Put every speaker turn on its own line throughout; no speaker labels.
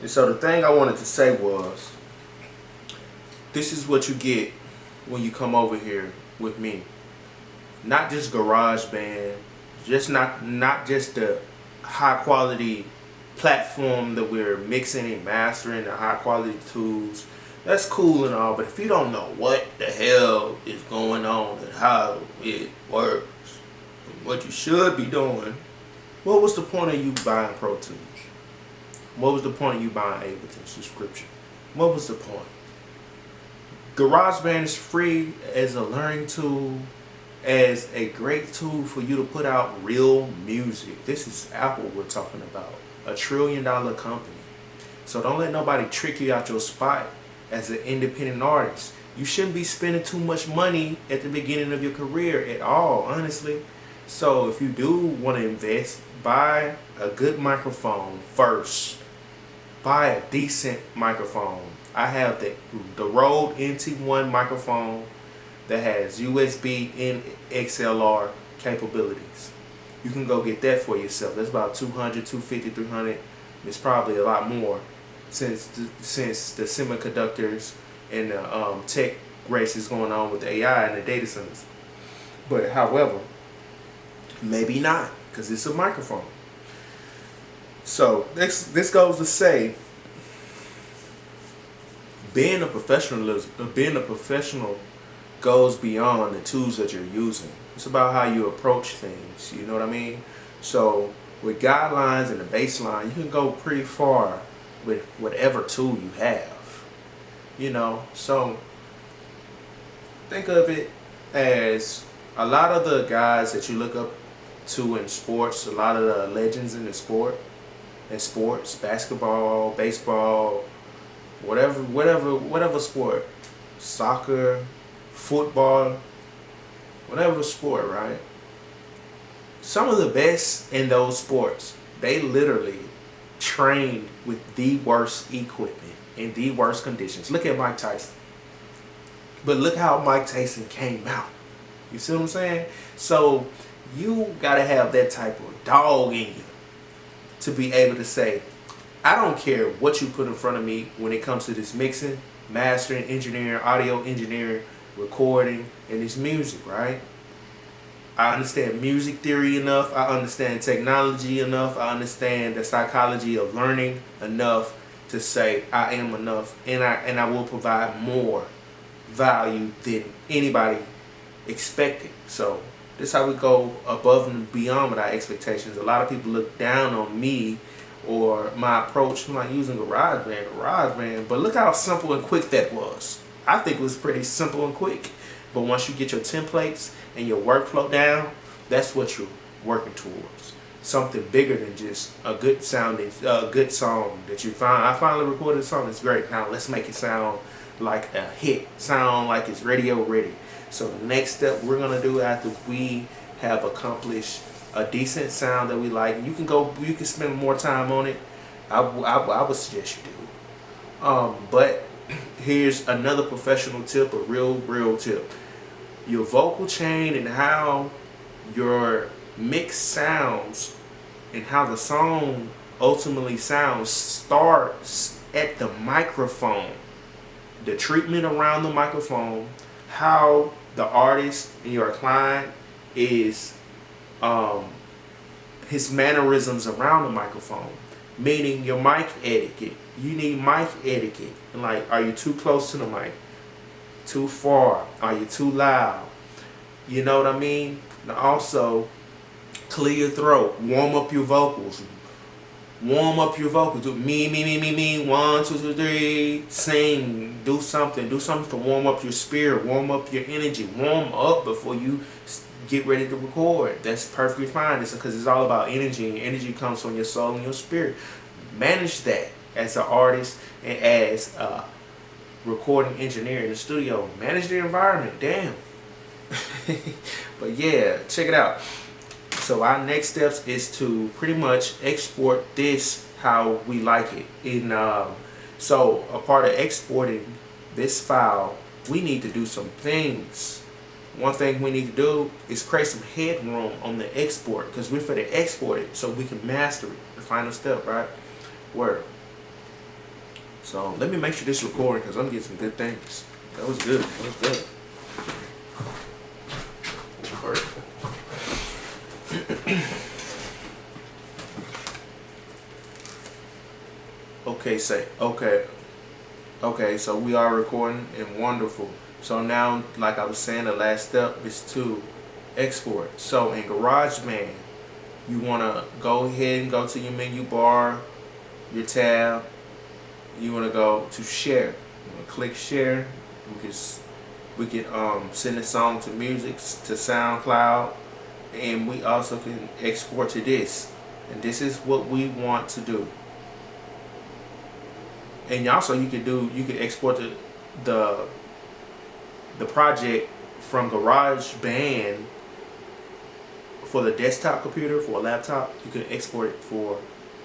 And so the thing I wanted to say was, this is what you get when you come over here with me. Not just GarageBand, not just the high quality platform that we're mixing and mastering, the high quality tools. That's cool and all, but if you don't know what the hell is going on and how it works, and what you should be doing, what was the point of you buying Pro Tools? What was the point of you buying Ableton subscription? What was the point? GarageBand is free as a learning tool, as a great tool for you to put out real music. This is Apple we're talking about, $1 trillion company. So don't let nobody trick you out your spot as an independent artist. You shouldn't be spending too much money at the beginning of your career at all, honestly. So if you do want to invest, buy a good microphone first. Buy a decent microphone. I have the Rode NT1 microphone that has USB and XLR capabilities. You can go get that for yourself. That's about $200, $250, $300. It's probably a lot more since the semiconductors and the tech race is going on with the AI and the data centers. But however, maybe not, because it's a microphone. So this goes to say, being a professional goes beyond the tools that you're using. It's about how you approach things, you know what I mean? So with guidelines and the baseline, you can go pretty far with whatever tool you have, you know? So think of it as a lot of the guys that you look up to in sports, a lot of the legends in the sports, basketball, baseball, whatever sport, soccer, football, whatever sport, right? Some of the best in those sports, they literally trained with the worst equipment in the worst conditions. Look at Mike Tyson. But look how Mike Tyson came out. You see what I'm saying? So you gotta have that type of dog in you to be able to say, I don't care what you put in front of me when it comes to this mixing, mastering, engineering, audio engineering, recording, and this music, right? I understand music theory enough. I understand technology enough. I understand the psychology of learning enough to say I am enough, and I will provide more value than anybody expected. So this is how we go above and beyond with our expectations. A lot of people look down on me or my approach. I'm not using GarageBand, but look how simple and quick that was. I think it was pretty simple and quick. But once you get your templates and your workflow down, that's what you're working towards. Something bigger than just a good sounding, good song that you find. I finally recorded a song that's great. Now let's make it sound like a hit, sound like it's radio ready. So the next step we're gonna do after we have accomplished a decent sound that we like, and you can spend more time on it. I would suggest you do. But here's another professional tip, a real tip. Your vocal chain and how your mix sounds and how the song ultimately sounds starts at the microphone. The treatment around the microphone, how the artist and your client is, his mannerisms around the microphone, meaning your mic etiquette. You need mic etiquette. Like, are you too close to the mic? Too far? Are you too loud? You know what I mean? And also, clear your throat. Warm up your vocals. Warm up your vocals. Do me. 1, 2, 3. Sing. Do something. Do something to warm up your spirit. Warm up your energy. Warm up before you get ready to record. That's perfectly fine. It's because it's all about energy, and energy comes from your soul and your spirit. Manage that as an artist and as a recording engineer in the studio. Manage the environment. Damn. But yeah, check it out. So our next steps is to pretty much export this how we like it. So a part of exporting this file, we need to do some things. One thing we need to do is create some headroom on the export, because we're for to export it so we can master it. The final step, right? Word. So let me make sure this is recording because I'm getting some good things. That was good. That was good. Okay, so we are recording and wonderful. So now, like I was saying, the last step is to export. So in GarageBand, you want to go ahead and go to your menu bar, your tab. You want to go to share. You want to click share. We can send the song to music, to SoundCloud, and we also can export to this. And this is what we want to do. And also you can export the project from GarageBand for the desktop computer, for a laptop. You can export it for,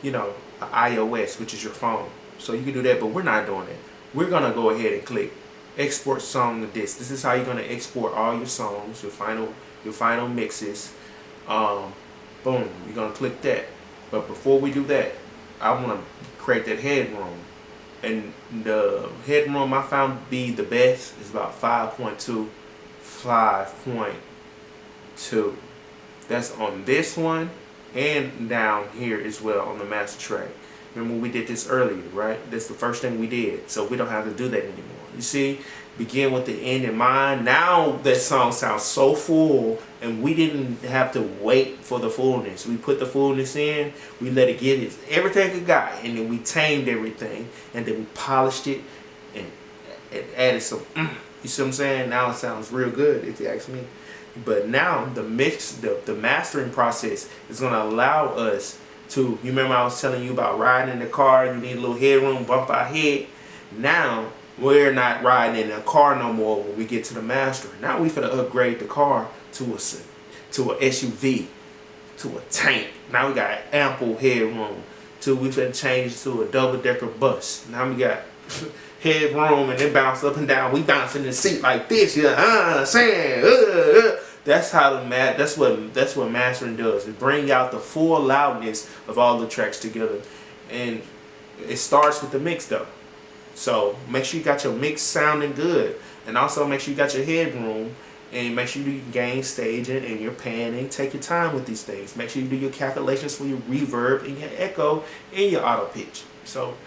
you know, iOS, which is your phone. So you can do that, but we're not doing it. We're gonna go ahead and click export song to this. This is how you're gonna export all your songs, your final mixes. Boom, you're gonna click that. But before we do that, I wanna create that headroom. And the headroom I found to be the best is about 5.2, 5.2. That's on this one and down here as well on the master track. Remember we did this earlier, right? That's the first thing we did, so we don't have to do that anymore. You see, begin with the end in mind. Now that song sounds so full, and we didn't have to wait for the fullness. We put the fullness in, we let it get everything it got, and then we tamed everything, and then we polished it and added some. You see what I'm saying? Now it sounds real good, if you ask me. But now the mastering process is going to allow us to. You remember I was telling you about riding in the car and you need a little headroom, bump our head. Now we're not riding in a car no more when we get to the master. Now we finna upgrade the car to a SUV, to a tank. Now we got ample headroom. We finna change to a double-decker bus. Now we got headroom and it bounce up and down. We bounce in the seat like this. That's how that's what mastering does. It brings out the full loudness of all the tracks together, and it starts with the mix though. So make sure you got your mix sounding good, and also make sure you got your headroom, and make sure you gain staging and your panning. Take your time with these things. Make sure you do your calculations for your reverb and your echo and your auto pitch. So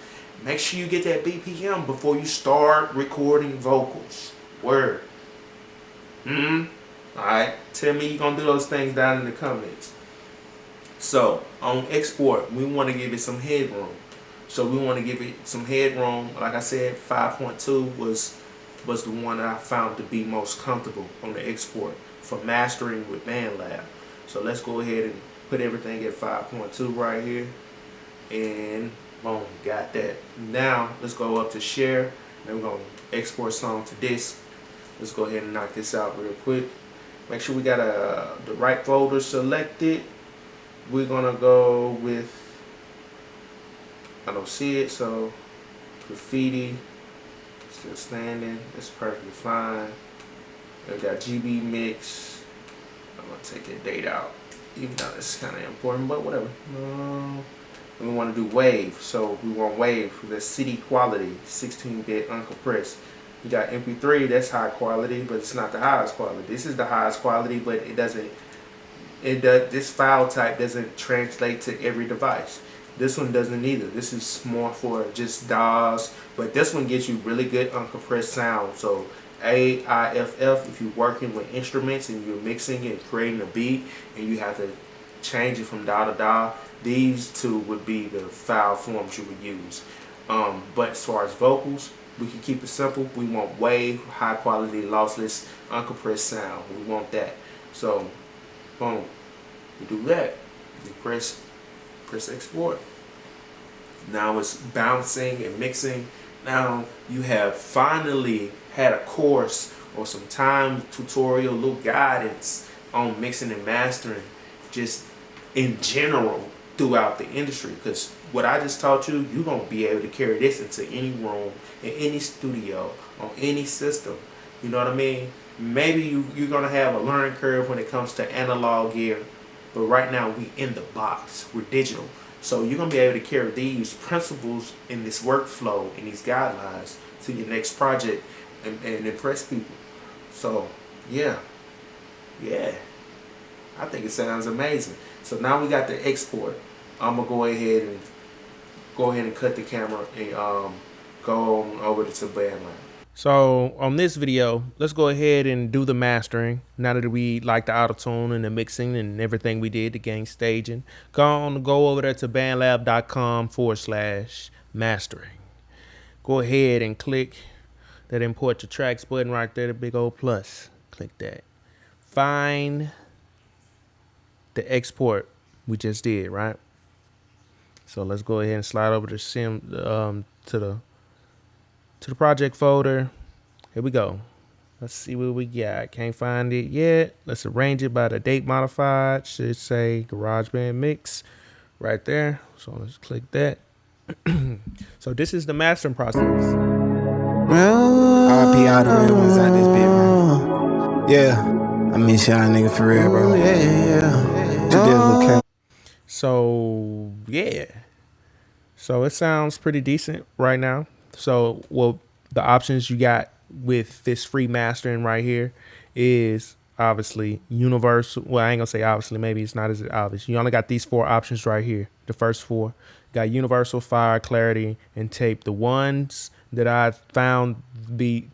make sure you get that BPM before you start recording vocals. Word. Alright, tell me you're going to do those things down in the comments. So, on export, we want to give it some headroom. So we want to give it some headroom. Like I said, 5.2 was the one that I found to be most comfortable on the export for mastering with Bandlab. So let's go ahead and put everything at 5.2 right here. And boom, got that. Now, let's go up to share. Then we're going to export song to disk. Let's go ahead and knock this out real quick. Make sure we got the right folder selected. We're gonna go with, I don't see it, so graffiti, still standing. That's perfectly fine. We got GB mix. I'm gonna take that date out, even though it's kind of important, but whatever. And we want to do wave, so we want wave for the CD quality, 16-bit uncompressed. You got MP3, that's high quality, but it's not the highest quality. This is the highest quality, but it doesn't. This file type doesn't translate to every device. This one doesn't either. This is more for just DAWs, but this one gives you really good uncompressed sound. So AIFF, if you're working with instruments and you're mixing and creating a beat, and you have to change it from DAW to DAW, these two would be the file forms you would use. But as far as vocals, we can keep it simple. We want wave, high quality, lossless, uncompressed sound. We want that. So, boom, we do that. We press export. Now it's bouncing and mixing. Now you have finally had a course or some time tutorial, little guidance on mixing and mastering, just in general throughout the industry. Because what I just taught you, you're going to be able to carry this into any room, in any studio, on any system. You know what I mean? Maybe you're going to have a learning curve when it comes to analog gear, but right now we in the box. We're digital. So you're gonna be able to carry these principles in this workflow and these guidelines to your next project and impress people. So yeah, I think it sounds amazing. So now we got the export. I'm gonna go ahead and cut the camera and go on over to Bandlab. So on this video, let's go ahead and do the mastering. Now that we like the AutoTune and the mixing and everything we did, the gang staging, go over there to bandlab.com/mastering. Go ahead and click that import your tracks button right there, the big old plus. Click that. Find the export we just did, right? So let's go ahead and slide over to the project folder. Here we go. Let's see what we got. Can't find it yet. Let's arrange it by the date modified. Should say GarageBand mix right there. So let's click that. So this is the mastering process.
RP all the real ones out this bit, man. Yeah, I miss y'all nigga for real, bro. Yeah.
So yeah. So it sounds pretty decent right now. So, well, the options you got with this free mastering right here is obviously universal. Well, I ain't gonna say obviously, maybe it's not as obvious. You only got these 4 options right here. The first 4 got universal, fire, clarity, and tape. The ones that I found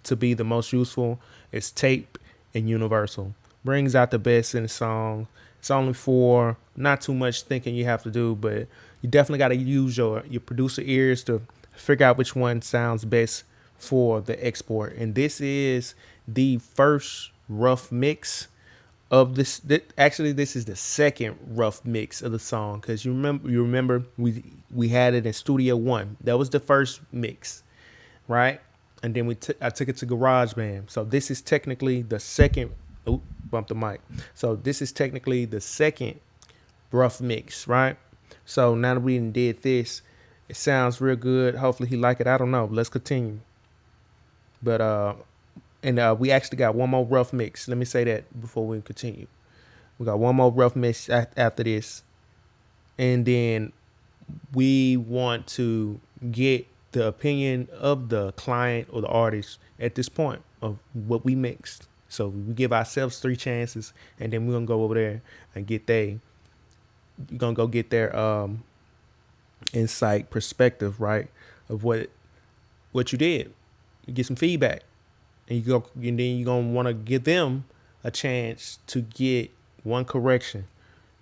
to be the most useful is tape and universal. Brings out the best in the song. It's only 4, not too much thinking you have to do, but you definitely got to use your producer ears to figure out which one sounds best for the export. And this is the first rough mix of this. Actually, this is the second rough mix of the song, because you remember we had it in Studio One. That was the first mix, right? And then I took it to GarageBand. So this is technically the second. Oh, bumped the mic. So this is technically the second rough mix, right? So now that we did this, it sounds real good. Hopefully he like it. I don't know. Let's continue. But we actually got one more rough mix. Let me say that before we continue. We got one more rough mix after this, and then we want to get the opinion of the client or the artist at this point of what we mixed. So we give ourselves 3 chances, and then we're gonna go over there and get their insight, perspective, right, of what you did. You get some feedback, and then you're gonna want to give them a chance to get 1 correction,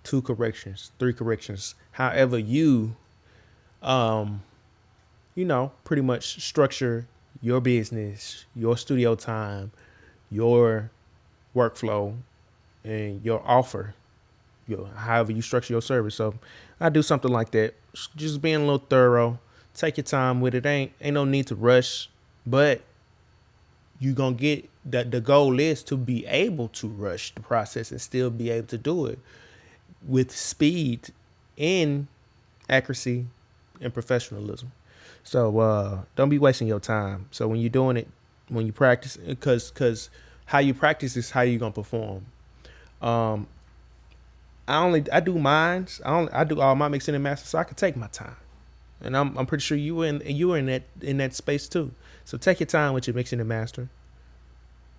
2 corrections, 3 corrections, however you pretty much structure your business, your studio time, your workflow, and your offer, however you structure your service. So I do something like that, just being a little thorough. Take your time with it. Ain't no need to rush, but you gonna get that. The goal is to be able to rush the process and still be able to do it with speed and accuracy and professionalism. So don't be wasting your time. So when you're doing it, when you practice, because how you practice is how you're gonna perform. I do mines. I do all my mixing and mastering, so I can take my time. And I'm pretty sure you were in that space too. So take your time with your mixing and mastering.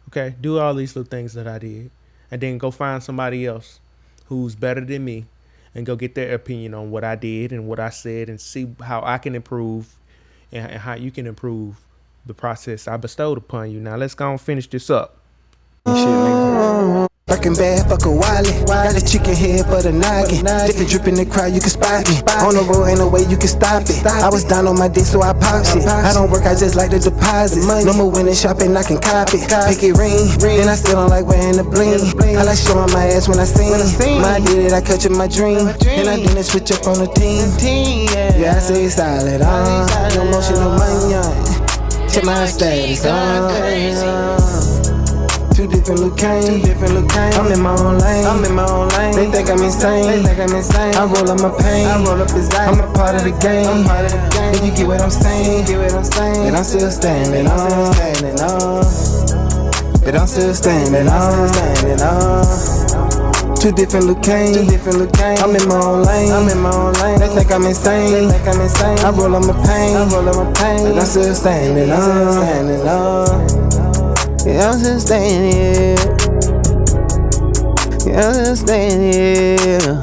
Okay, do all these little things that I did, and then go find somebody else who's better than me, and go get their opinion on what I did and what I said, and see how I can improve and how you can improve the process I bestowed upon you. Now let's go and finish this up.
Working bad, fuck a wallet. Got a chicken head for the noggin. Liquor drip in the crowd, you can spot me. On the road, ain't no way you can stop it. I was down on my dick, so I pop shit. I don't work, I just like the deposits. No more winning shopping, I can cop it. Pick it ring, and I still don't like wearing the bling. I like showing my ass when I sing. I did it, I catch it my dream. And I didn't switch up on the team. Yeah, I say it's solid, no motion, no money, check my status, Two different look cane. I'm in my own lane. They think I'm insane. I roll up my pain. I'm a part of the game. If you get what I'm saying, then I'm still standing on. But I'm still standing on. Two different locations. I'm in my own lane. They think I'm insane. I roll on my pain. And I'm still standing on. Yeah, I'm still standing here. Yeah, I'm still standing here.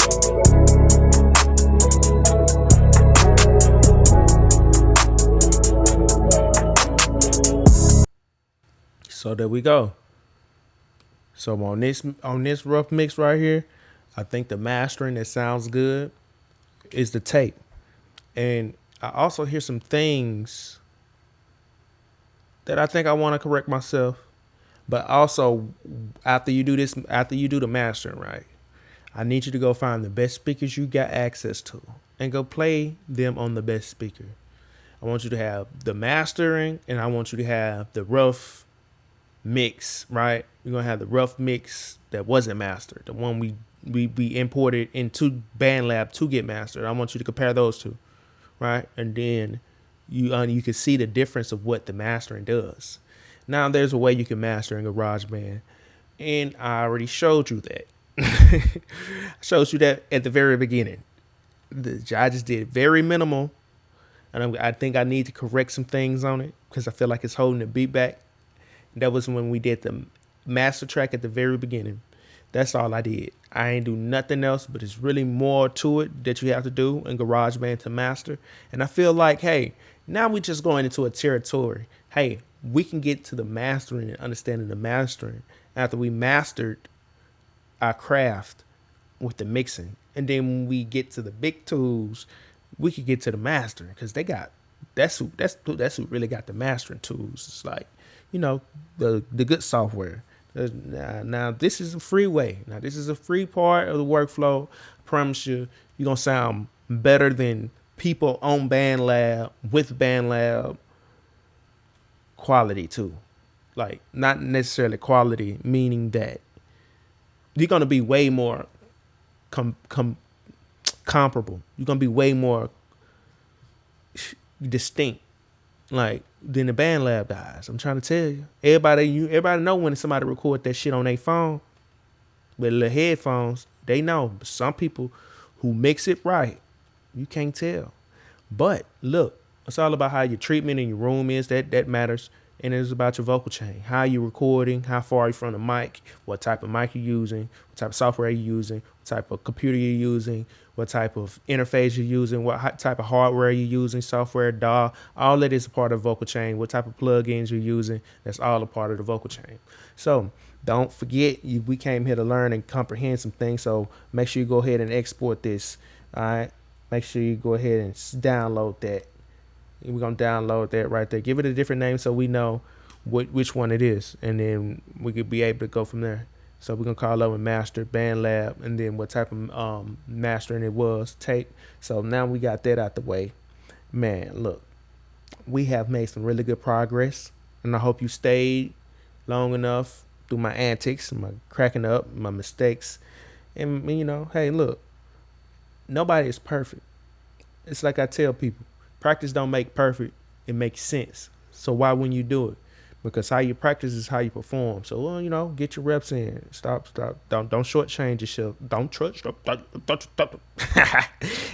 So there we go. So on this rough mix right here, I think the mastering that sounds good is the tape. And I also hear some things that I think I want to correct myself. But also, after you do the mastering, right, I need you to go find the best speakers you got access to and go play them on the best speaker. I want you to have the mastering, and I want you to have the rough mix, right? You're going to have the rough mix that wasn't mastered, the one we imported into Bandlab to get mastered. I want you to compare those two, right? And then you can see the difference of what the mastering does. Now there's a way you can master in GarageBand, and I already showed you that. I showed you that at the very beginning. I just did very minimal, and I think I need to correct some things on it because I feel like it's holding the beat back. That was when we did the master track at the very beginning. That's all I did. I ain't do nothing else, but it's really more to it that you have to do in GarageBand to master. And I feel like, hey, now we're just going into a territory. Hey, we can get to the mastering and understanding the mastering after we mastered our craft with the mixing. And then when we get to the big tools, we could get to the mastering because that's who really got the mastering tools. It's like, you know, the good software. Now this is a free way. Now this is a free part of the workflow. I promise you're gonna sound better than people on Bandlab with Bandlab quality too. Like not necessarily quality, meaning that you're gonna be way more comparable. You're gonna be way more distinct, like than the Bandlab guys. I'm trying to tell you. Everybody know when somebody record that shit on their phone with the headphones. They know. But some people who mix it right, you can't tell. But look, it's all about how your treatment in your room is. That matters. And it's about your vocal chain. How you recording, how far you from the mic, what type of mic you're using, what type of software you're using, what type of computer you're using, what type of interface you're using, what type of hardware you're using, software, DAW. All that is a part of the vocal chain. What type of plugins you're using, that's all a part of the vocal chain. So don't forget, we came here to learn and comprehend some things. So make sure you go ahead and export this. All right. Make sure you go ahead and download that. We're going to download that right there. Give it a different name so we know which one it is. And then we could be able to go from there. So we're going to call over master, Bandlab, and then what type of mastering it was, tape. So now we got that out the way. Man, look, we have made some really good progress. And I hope you stayed long enough through my antics, my cracking up, my mistakes. And, you know, hey, look, nobody is perfect. It's like I tell people. Practice don't make perfect. It makes sense. So why wouldn't you do it? Because how you practice is how you perform. So, well, you know, get your reps in. Stop. Don't shortchange yourself. Don't trust.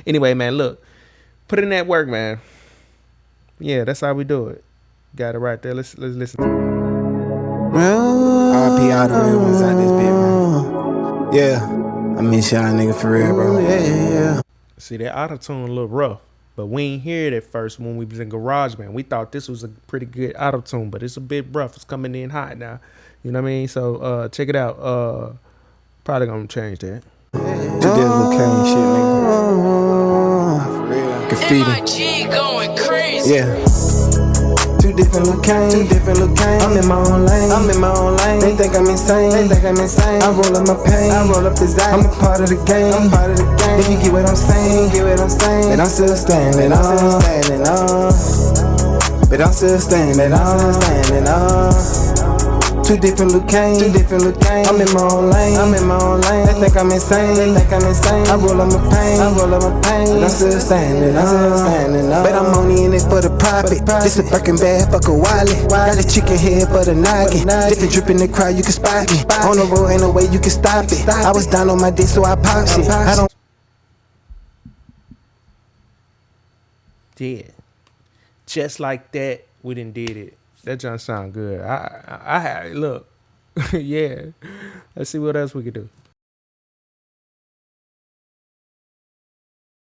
Anyway, man, look. Put in that work, man. Yeah, that's how we do it. Got it right there. Let's listen.
R.I.P. all the real ones out this bit, man. Yeah. I miss y'all nigga for real, bro. Yeah.
See, that AutoTune a little rough. But we ain't hear it at first when we was in GarageBand. We thought this was a pretty good AutoTune, but it's a bit rough. It's coming in hot now. You know what I mean? So check it out. Probably gonna change that.
You did little Kane shit, nigga. For real. Graffiti.
Going crazy.
Yeah. Two different locations. I'm in my own lane. They think I'm insane. I roll up my pain. I'm a part of the game. If you get what I'm saying, but I'm still standing on. But I'm still standing on. Two different locations. I'm in my own lane. They think I'm insane. I roll up my pain. But I'm still standing on. But I'm only in it for for the profit. This a Birkin bag, fuck a wallet. Got a chicken head for the noggin. Lift drip in the crowd, you can spot me. On the road, ain't no way you can stop it. I was down on my dick, so I popped shit. I don't.
Yeah. Just like that, we done did it. That junk sound good. I look. Yeah. Let's see what else we can do.